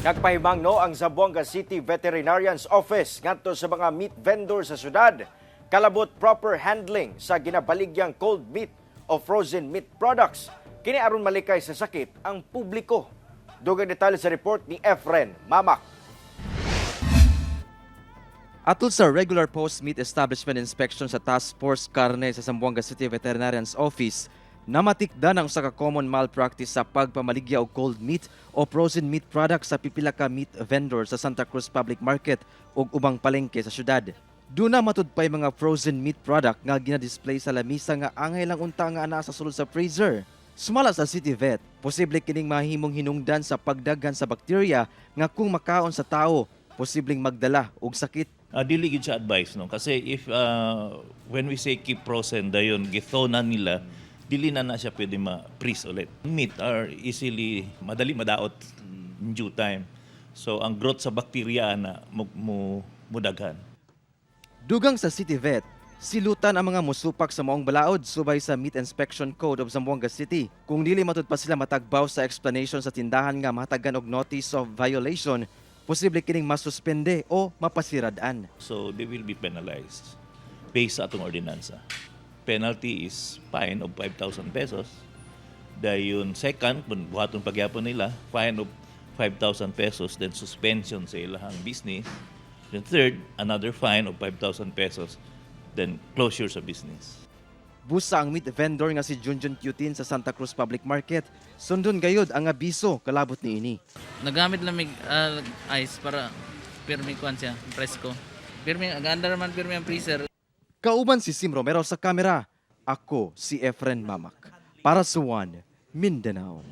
Nagpahimangno ang Zamboanga City Veterinarian's Office ngadto sa mga meat vendor sa syudad. Kalabot proper handling sa ginabaligyang cold meat o frozen meat products. Kini aron malikay sa sakit ang publiko. Dugang detalye sa report ni Efren Mamak. Atol sa regular post-meat establishment inspection sa Task Force Karne sa Zamboanga City Veterinarian's Office, namatikdan ang usa ka common malpractice sa pagpamaligya og cold meat o frozen meat products sa pipila ka meat vendor sa Santa Cruz Public Market ug ubang palengke sa syudad. Duna matud pay mga frozen meat product nga gina-display sa lamisa nga angay lang unta nga ana sa sulod sa freezer. Sumala sa City Vet, posible kining mahimong hinungdan sa pagdaghan sa bakterya nga kung makaon sa tao, posibleng magdala og sakit. Dili gid siya advice no kasi if when we say keep frozen dayon githo na nila dili na siya pwede ma-freeze ulit. Meat are easily madali madaot in due time. So ang growth sa bakterya na mudaghan. Dugang sa City Vet, silutan ang mga musupak sa maong balaod subay sa Meat Inspection Code of Zamboanga City. Kung dili matud pa sila matagbaw sa explanation sa tindahan nga mahatagan og notice of violation, posible kining masuspende o mapasiradaan. So they will be penalized based sa atong ordinansa. Penalty is fine of 5,000 pesos. Dayon second, kung buhaton pagyapon nila, fine of 5,000 pesos, then suspension sa ilahang business. Then third, another fine of 5,000 pesos, then closure sa business. Busa ang meat vendor nga si Junjun Cutin sa Santa Cruz Public Market. Sundon gayod ang abiso kalabot niini. Nagamit lang ice para pirmi kuan siya, presko. Pirmi aganda man pirmi ang freezer. Kauban si Sim Romero sa kamera. Ako si Efren Mamak para sa One Mindanao.